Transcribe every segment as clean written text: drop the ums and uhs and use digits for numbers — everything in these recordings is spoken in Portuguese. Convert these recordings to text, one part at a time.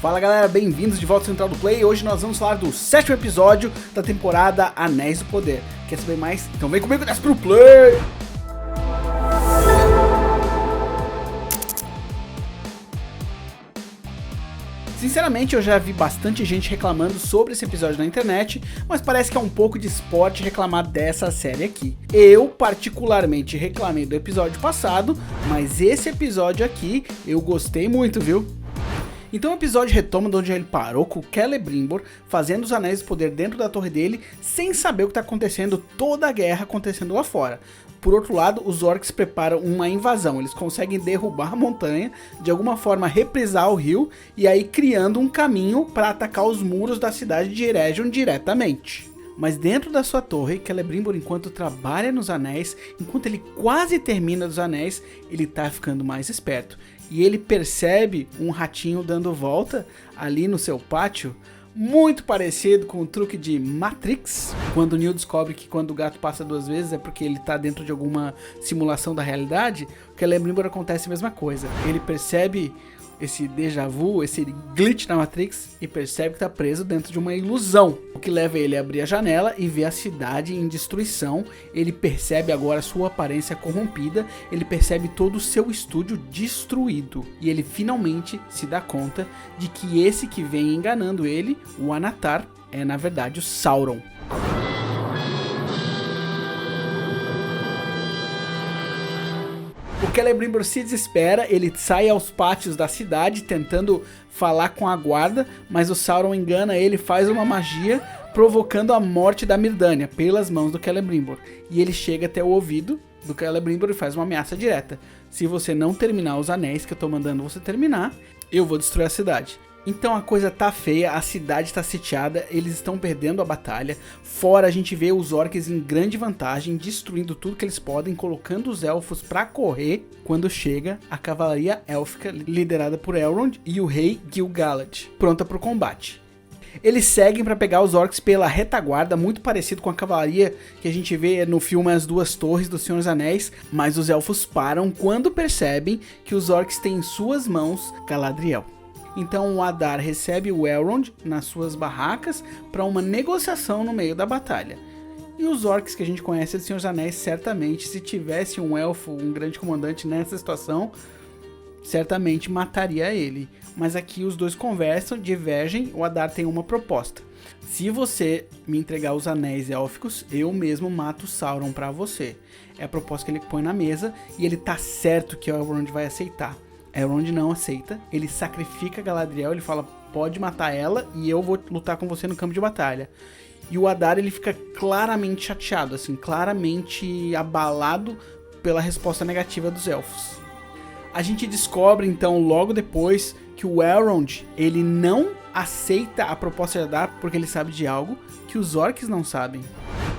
Fala galera, bem-vindos de volta ao Central do Play. Hoje nós vamos falar do 7º episódio da temporada Anéis do Poder. Quer saber mais? Então vem comigo, desce pro Play! Sinceramente, eu já vi bastante gente reclamando sobre esse episódio na internet, mas parece que é um pouco de esporte reclamar dessa série aqui. Eu, particularmente, reclamei do episódio passado, mas esse episódio aqui eu gostei muito, viu? Então o episódio retoma de onde ele parou, com o Celebrimbor fazendo os Anéis do Poder dentro da torre dele, sem saber o que está acontecendo, toda a guerra acontecendo lá fora. Por outro lado, os orcs preparam uma invasão, eles conseguem derrubar a montanha, de alguma forma reprisar o rio, e aí criando um caminho para atacar os muros da cidade de Eregion diretamente. Mas dentro da sua torre, Celebrimbor, enquanto trabalha nos anéis, enquanto ele quase termina os anéis, ele tá ficando mais esperto. E ele percebe um ratinho dando volta ali no seu pátio, muito parecido com o truque de Matrix, quando o Neo descobre que quando o gato passa 2 vezes é porque ele está dentro de alguma simulação da realidade. O Celebrimbor acontece a mesma coisa, ele percebe esse déjà vu, esse glitch na Matrix e percebe que está preso dentro de uma ilusão, o que leva ele a abrir a janela e ver a cidade em destruição. Ele percebe agora sua aparência corrompida, ele percebe todo o seu estúdio destruído e ele finalmente se dá conta de que esse que vem enganando ele, o Anatar, é na verdade o Sauron. O Celebrimbor se desespera, ele sai aos pátios da cidade tentando falar com a guarda, mas o Sauron engana ele, faz uma magia provocando a morte da Myrddania pelas mãos do Celebrimbor. E ele chega até o ouvido do Celebrimbor e faz uma ameaça direta: se você não terminar os anéis que eu tô mandando você terminar, eu vou destruir a cidade. Então a coisa tá feia, a cidade tá sitiada, eles estão perdendo a batalha. Fora a gente vê os orcs em grande vantagem, destruindo tudo que eles podem, colocando os elfos pra correr, quando chega a cavalaria élfica liderada por Elrond e o rei Gil-galad, pronta pro combate. Eles seguem para pegar os orcs pela retaguarda, muito parecido com a cavalaria que a gente vê no filme As Duas Torres do Senhor dos Anéis, mas os elfos param quando percebem que os orcs têm em suas mãos Galadriel. Então o Adar recebe o Elrond nas suas barracas para uma negociação no meio da batalha. E os orcs que a gente conhece do Senhor dos Anéis, certamente, se tivesse um elfo, um grande comandante nessa situação, certamente mataria ele. Mas aqui os dois conversam, divergem, o Adar tem uma proposta: se você me entregar os anéis élficos, eu mesmo mato Sauron para você. É a proposta que ele põe na mesa e ele tá certo que o Elrond vai aceitar. Elrond não aceita, ele sacrifica Galadriel, ele fala: pode matar ela e eu vou lutar com você no campo de batalha. E o Adar, ele fica claramente chateado, assim, claramente abalado pela resposta negativa dos elfos. A gente descobre então logo depois que o Elrond, ele não aceita a proposta de Adar porque ele sabe de algo que os orcs não sabem.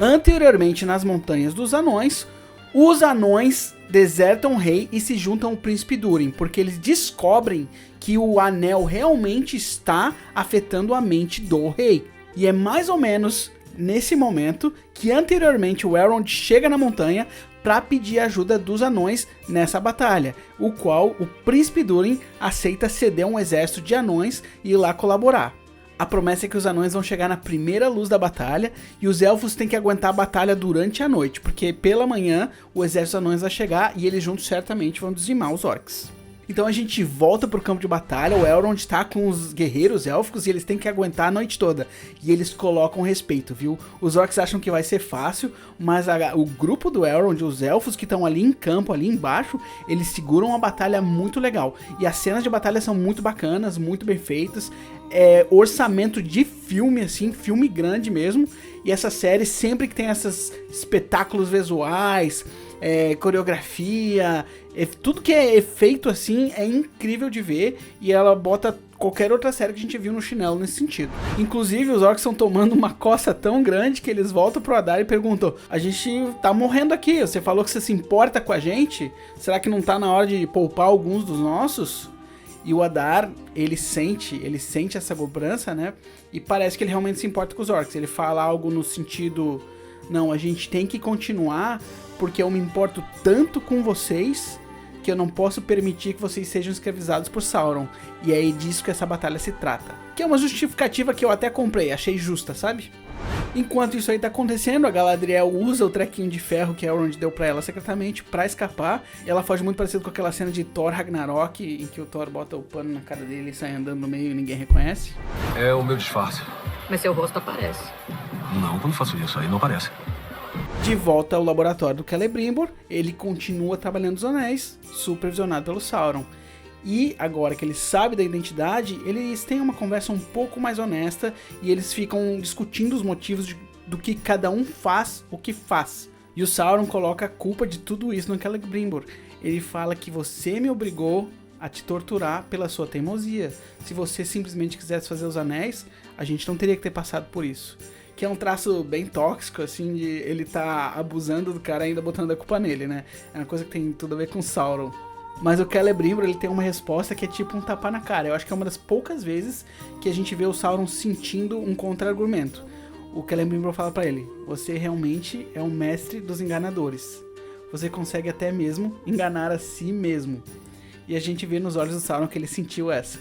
Anteriormente, nas Montanhas dos Anões, os anões desertam o rei e se juntam ao príncipe Durin, porque eles descobrem que o anel realmente está afetando a mente do rei. E é mais ou menos nesse momento que anteriormente o Elrond chega na montanha para pedir ajuda dos anões nessa batalha, o qual o príncipe Durin aceita ceder um exército de anões e ir lá colaborar. A promessa é que os anões vão chegar na primeira luz da batalha e os elfos têm que aguentar a batalha durante a noite, porque pela manhã o exército dos anões vai chegar e eles juntos certamente vão dizimar os orcs. Então a gente volta pro campo de batalha, o Elrond tá com os guerreiros élficos e eles têm que aguentar a noite toda. E eles colocam respeito, viu? Os orcs acham que vai ser fácil, mas o grupo do Elrond, os elfos que estão ali em campo, ali embaixo, eles seguram uma batalha muito legal. E as cenas de batalha são muito bacanas, muito bem feitas. É orçamento de filme, assim, filme grande mesmo. E essa série, sempre que tem esses espetáculos visuais, coreografia, tudo que é efeito assim é incrível de ver, e ela bota qualquer outra série que a gente viu no chinelo nesse sentido. Inclusive os orcs estão tomando uma coça tão grande que eles voltam pro Adar e perguntam: a gente tá morrendo aqui, você falou que você se importa com a gente, será que não tá na hora de poupar alguns dos nossos? E o Adar, ele sente essa cobrança, né? E parece que ele realmente se importa com os orcs. Ele fala algo no sentido: não, a gente tem que continuar porque eu me importo tanto com vocês que eu não posso permitir que vocês sejam escravizados por Sauron. E é disso que essa batalha se trata. Que é uma justificativa que eu até comprei, achei justa, sabe? Enquanto isso aí tá acontecendo, a Galadriel usa o trequinho de ferro que Elrond deu pra ela secretamente pra escapar. E ela foge muito parecido com aquela cena de Thor Ragnarok, em que o Thor bota o pano na cara dele e sai andando no meio e ninguém reconhece. É o meu disfarce. Mas seu rosto aparece. Não, quando faço isso aí não aparece. De volta ao laboratório do Celebrimbor, ele continua trabalhando os anéis, supervisionado pelo Sauron. E agora que ele sabe da identidade, eles têm uma conversa um pouco mais honesta e eles ficam discutindo os motivos do que cada um faz o que faz. E o Sauron coloca a culpa de tudo isso no Celebrimbor. Ele fala que você me obrigou a te torturar pela sua teimosia. Se você simplesmente quisesse fazer os anéis, a gente não teria que ter passado por isso. Que é um traço bem tóxico, assim, de ele tá abusando do cara ainda botando a culpa nele, né? É uma coisa que tem tudo a ver com Sauron. Mas o Celebrimbor, ele tem uma resposta que é tipo um tapa na cara. Eu acho que é uma das poucas vezes que a gente vê o Sauron sentindo um contra-argumento. O Celebrimbor fala pra ele: você realmente é um mestre dos enganadores. Você consegue até mesmo enganar a si mesmo. E a gente vê nos olhos do Sauron que ele sentiu essa.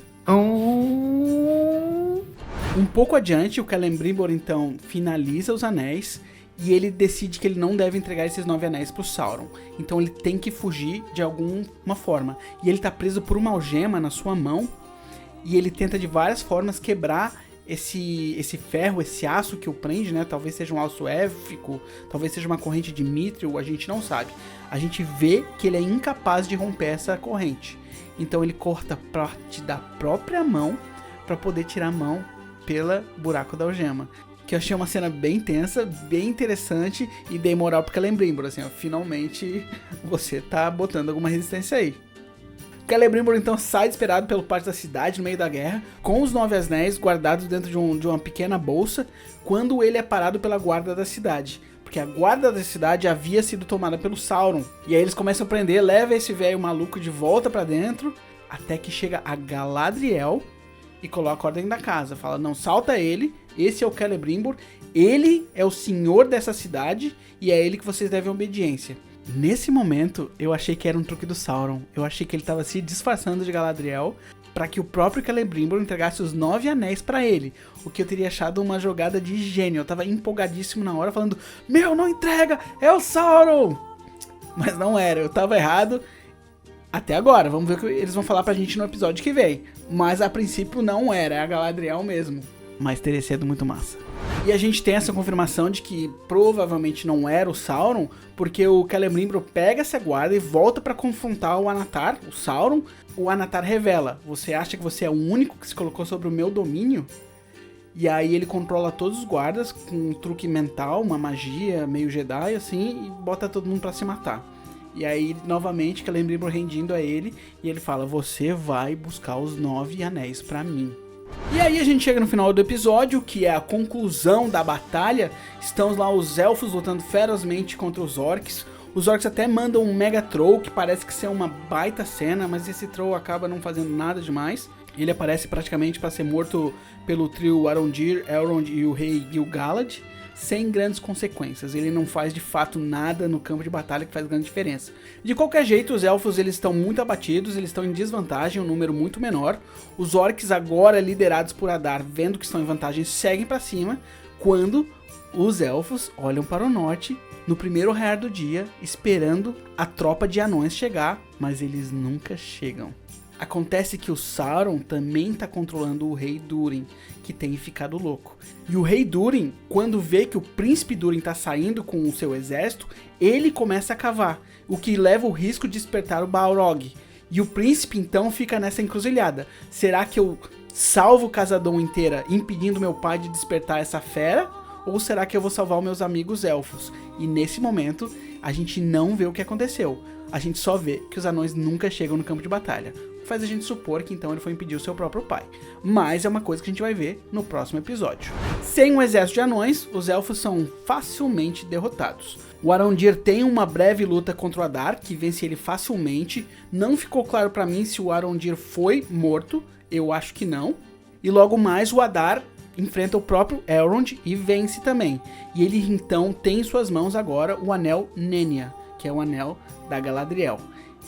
Um pouco adiante, o Celebrimbor então finaliza os anéis e ele decide que ele não deve entregar esses 9 anéis pro Sauron. Então ele tem que fugir de alguma forma. E ele tá preso por uma algema na sua mão e ele tenta de várias formas quebrar esse ferro, esse aço que o prende, né? Talvez seja um aço élfico, talvez seja uma corrente de Mithril, a gente não sabe. A gente vê que ele é incapaz de romper essa corrente. Então ele corta parte da própria mão para poder tirar a mão pelo buraco da algema. Que eu achei uma cena bem tensa, bem interessante e dei moral pro Celebrimbor, assim, ó, finalmente você tá botando alguma resistência aí. O Celebrimbor então sai desesperado pelo parte da cidade no meio da guerra, com os 9 anéis guardados dentro de uma pequena bolsa, quando ele é parado pela guarda da cidade. Porque a guarda da cidade havia sido tomada pelo Sauron. E aí eles começam a prender, leva esse velho maluco de volta pra dentro, até que chega a Galadriel e coloca a ordem da casa. Fala: não, salta ele, esse é o Celebrimbor, ele é o senhor dessa cidade e é ele que vocês devem obediência. Nesse momento, eu achei que era um truque do Sauron. Eu achei que ele estava se disfarçando de Galadriel para que o próprio Celebrimbor entregasse os 9 anéis para ele. O que eu teria achado uma jogada de gênio. Eu tava empolgadíssimo na hora, falando: meu, não entrega, é o Sauron! Mas não era, eu tava errado. Até agora, vamos ver o que eles vão falar pra gente no episódio que vem. Mas a princípio não era, é a Galadriel mesmo. Mas teria sido muito massa. E a gente tem essa confirmação de que provavelmente não era o Sauron, porque o Celebrimbor pega essa guarda e volta pra confrontar o Anatar, o Sauron. O Anatar revela: você acha que você é o único que se colocou sobre o meu domínio? E aí ele controla todos os guardas com um truque mental, uma magia meio Jedi assim, e bota todo mundo pra se matar. E aí, novamente, Celebrimbor rendindo a ele, e ele fala: você vai buscar os 9 anéis pra mim. E aí a gente chega no final do episódio, que é a conclusão da batalha. Estão lá os elfos lutando ferozmente contra os orcs. Os orcs até mandam um mega troll, que parece que ser uma baita cena, mas esse troll acaba não fazendo nada demais. Ele aparece praticamente para ser morto pelo trio Arondir, Elrond e o rei Gil-galad, sem grandes consequências. Ele não faz de fato nada no campo de batalha que faz grande diferença. De qualquer jeito, os elfos eles estão muito abatidos, eles estão em desvantagem, um número muito menor. Os orcs, agora liderados por Adar, vendo que estão em vantagem, seguem para cima, quando os elfos olham para o norte no primeiro raiar do dia, esperando a tropa de anões chegar, mas eles nunca chegam. Acontece que o Sauron também está controlando o rei Durin, que tem ficado louco. E o rei Durin, quando vê que o príncipe Durin está saindo com o seu exército, ele começa a cavar, o que leva o risco de despertar o Balrog. E o príncipe então fica nessa encruzilhada: será que eu salvo Khazad-dûm inteira impedindo meu pai de despertar essa fera? Ou será que eu vou salvar os meus amigos elfos? E nesse momento a gente não vê o que aconteceu. A gente só vê que os anões nunca chegam no campo de batalha. Faz a gente supor que então ele foi impedir o seu próprio pai. Mas é uma coisa que a gente vai ver no próximo episódio. Sem um exército de anões, os elfos são facilmente derrotados. O Arondir tem uma breve luta contra o Adar, que vence ele facilmente. Não ficou claro pra mim se o Arondir foi morto, eu acho que não. E logo mais o Adar enfrenta o próprio Elrond e vence também. E ele então tem em suas mãos agora o anel Nenya, que é o anel da Galadriel.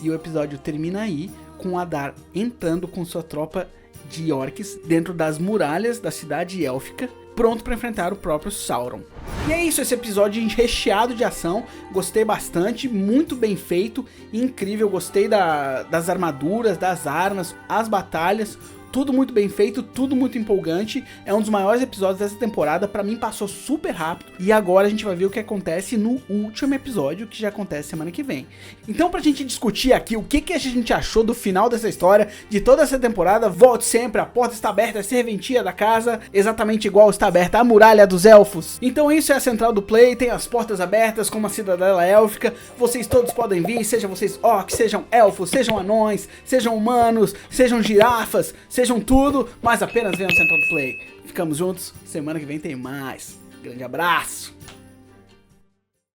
E o episódio termina aí, com Adar entrando com sua tropa de orcs dentro das muralhas da cidade élfica, pronto para enfrentar o próprio Sauron. E é isso, esse episódio recheado de ação, gostei bastante, muito bem feito, incrível, gostei das armaduras, das armas, as batalhas, tudo muito bem feito, tudo muito empolgante, é um dos maiores episódios dessa temporada, pra mim passou super rápido, e agora a gente vai ver o que acontece no último episódio, que já acontece semana que vem. Então pra gente discutir aqui o que a gente achou do final dessa história, de toda essa temporada, volte sempre, a porta está aberta, a serventia da casa, exatamente igual está aberta a muralha dos elfos. Então isso é a central do play, tem as portas abertas como a cidadela élfica, vocês todos podem vir, sejam vocês orcs, sejam elfos, sejam anões, sejam humanos, sejam girafas, sejam tudo, mas apenas venham ao Central do Play. Ficamos juntos, semana que vem tem mais. Grande abraço!